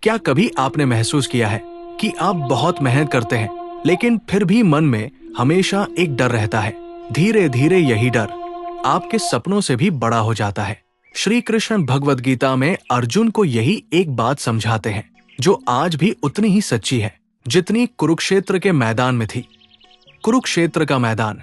क्या कभी आपने महसूस किया है कि आप बहुत मेहनत करते हैं, लेकिन फिर भी मन में हमेशा एक डर रहता है? धीरे धीरे यही डर आपके सपनों से भी बड़ा हो जाता है। श्री कृष्ण भगवद गीता में अर्जुन को यही एक बात समझाते हैं, जो आज भी उतनी ही सच्ची है जितनी कुरुक्षेत्र के मैदान में थी। कुरुक्षेत्र का मैदान,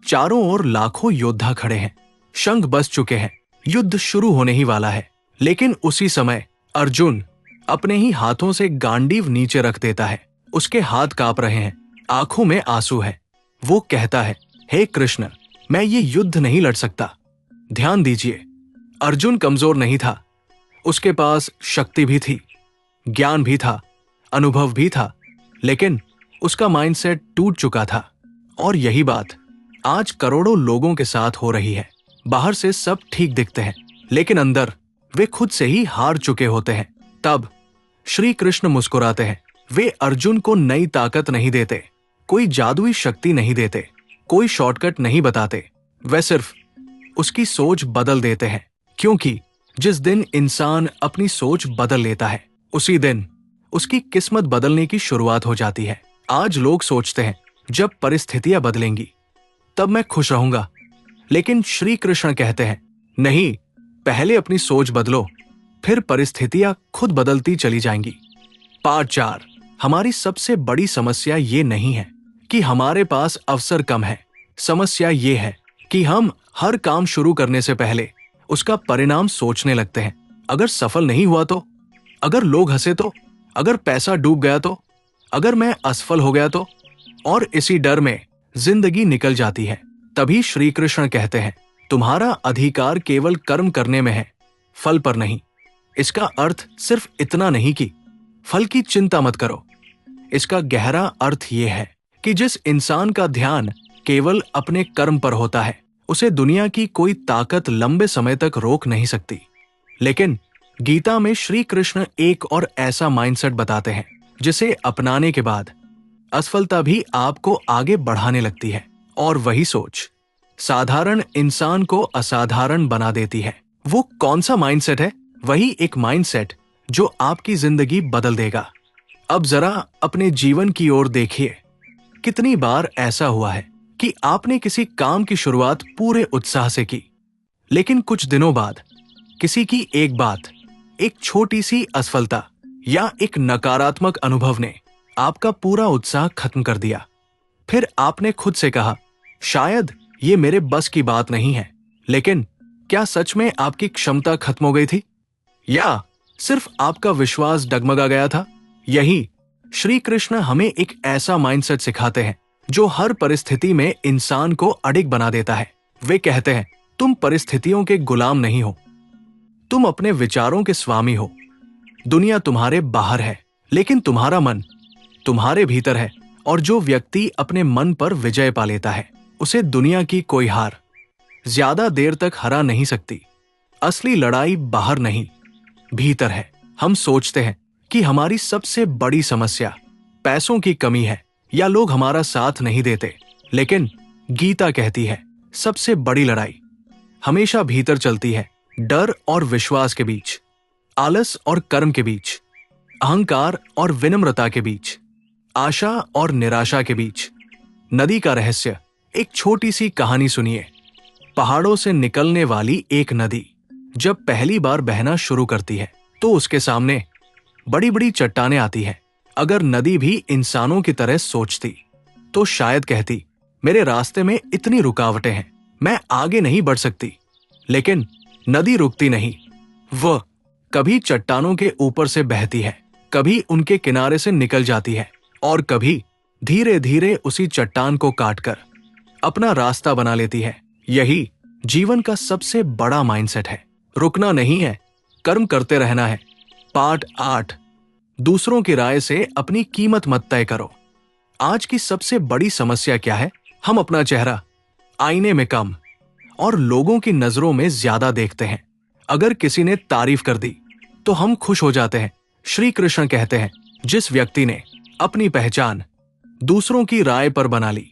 चारों ओर लाखों योद्धा खड़े हैं, शंख बज चुके हैं, युद्ध शुरू होने ही वाला है। लेकिन उसी समय अर्जुन अपने ही हाथों से गांडीव नीचे रख देता है। उसके हाथ कांप रहे हैं, आंखों में आंसू है। वो कहता है, हे कृष्ण, मैं ये युद्ध नहीं लड़ सकता। ध्यान दीजिए, अर्जुन कमजोर नहीं था। उसके पास शक्ति भी थी, ज्ञान भी था, अनुभव भी था, लेकिन उसका माइंडसेट टूट चुका था। और यही बात आज करोड़ों लोगों के साथ हो रही है। बाहर से सब ठीक दिखते हैं, लेकिन अंदर वे खुद से ही हार चुके होते हैं। तब श्री कृष्ण मुस्कुराते हैं। वे अर्जुन को नई ताकत नहीं देते, कोई जादुई शक्ति नहीं देते, कोई शॉर्टकट नहीं बताते। वे सिर्फ उसकी सोच बदल देते हैं, क्योंकि जिस दिन इंसान अपनी सोच बदल लेता है, उसी दिन उसकी किस्मत बदलने की शुरुआत हो जाती है। आज लोग सोचते हैं, जब परिस्थितियां बदलेंगी तब मैं खुश रहूंगा, लेकिन श्री कृष्ण कहते हैं, नहीं, पहले अपनी सोच बदलो, फिर परिस्थितियां खुद बदलती चली जाएंगी। पार्ट 4। हमारी सबसे बड़ी समस्या ये नहीं है कि हमारे पास अवसर कम है। समस्या ये है कि हम हर काम शुरू करने से पहले उसका परिणाम सोचने लगते हैं। अगर सफल नहीं हुआ तो, अगर लोग हंसे तो, अगर पैसा डूब गया तो, अगर मैं असफल हो गया तो, और इसी डर में जिंदगी निकल जाती है। तभी श्री कृष्ण कहते हैं, तुम्हारा अधिकार केवल कर्म करने में है, फल पर नहीं। इसका अर्थ सिर्फ इतना नहीं कि फल की चिंता मत करो। इसका गहरा अर्थ यह है कि जिस इंसान का ध्यान केवल अपने कर्म पर होता है, उसे दुनिया की कोई ताकत लंबे समय तक रोक नहीं सकती। लेकिन गीता में श्री कृष्ण एक और ऐसा माइंडसेट बताते हैं, जिसे अपनाने के बाद असफलता भी आपको आगे बढ़ाने लगती है। और वही सोच साधारण इंसान को असाधारण बना देती है। वो कौन सा माइंडसेट है? वही एक माइंडसेट जो आपकी जिंदगी बदल देगा। अब जरा अपने जीवन की ओर देखिए। कितनी बार ऐसा हुआ है कि आपने किसी काम की शुरुआत पूरे उत्साह से की, लेकिन कुछ दिनों बाद किसी की एक बात, एक छोटी सी असफलता या एक नकारात्मक अनुभव ने आपका पूरा उत्साह खत्म कर दिया। फिर आपने खुद से कहा, शायद ये मेरे बस की बात नहीं है। लेकिन क्या सच में आपकी क्षमता खत्म हो गई थी, या सिर्फ आपका विश्वास डगमगा गया था? यही श्री कृष्ण हमें एक ऐसा माइंडसेट सिखाते हैं जो हर परिस्थिति में इंसान को अडिग बना देता है। वे कहते हैं, तुम परिस्थितियों के गुलाम नहीं हो, तुम अपने विचारों के स्वामी हो। दुनिया तुम्हारे बाहर है, लेकिन तुम्हारा मन तुम्हारे भीतर है। और जो व्यक्ति अपने मन पर विजय पा लेता है, उसे दुनिया की कोई हार ज्यादा देर तक हरा नहीं सकती। असली लड़ाई बाहर नहीं, भीतर है। हम सोचते हैं कि हमारी सबसे बड़ी समस्या पैसों की कमी है या लोग हमारा साथ नहीं देते, लेकिन गीता कहती है, सबसे बड़ी लड़ाई हमेशा भीतर चलती है। डर और विश्वास के बीच, आलस और कर्म के बीच, अहंकार और विनम्रता के बीच, आशा और निराशा के बीच। नदी का रहस्य, एक छोटी सी कहानी सुनिए। पहाड़ों से निकलने वाली एक नदी जब पहली बार बहना शुरू करती है, तो उसके सामने बड़ी बड़ी चट्टानें आती हैं। अगर नदी भी इंसानों की तरह सोचती, तो शायद कहती, मेरे रास्ते में इतनी रुकावटें हैं, मैं आगे नहीं बढ़ सकती। लेकिन नदी रुकती नहीं। वह कभी चट्टानों के ऊपर से बहती है, कभी उनके किनारे से निकल जाती है, और कभी धीरे धीरे उसी चट्टान को काटकर अपना रास्ता बना लेती है। यही जीवन का सबसे बड़ा माइंडसेट है। रुकना नहीं है, कर्म करते रहना है। पार्ट 8। दूसरों की राय से अपनी कीमत मत तय करो। आज की सबसे बड़ी समस्या क्या है? हम अपना चेहरा आईने में कम और लोगों की नजरों में ज्यादा देखते हैं। अगर किसी ने तारीफ कर दी तो हम खुश हो जाते हैं। श्री कृष्ण कहते हैं, जिस व्यक्ति ने अपनी पहचान दूसरों की राय पर बना ली,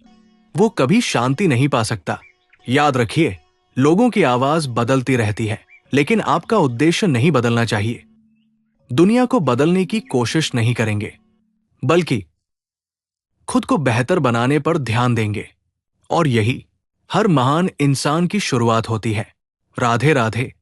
वो कभी शांति नहीं पा सकता। याद रखिए, लोगों की आवाज बदलती रहती है, लेकिन आपका उद्देश्य नहीं बदलना चाहिए। दुनिया को बदलने की कोशिश नहीं करेंगे, बल्कि खुद को बेहतर बनाने पर ध्यान देंगे। और यही हर महान इंसान की शुरुआत होती है। राधे राधे।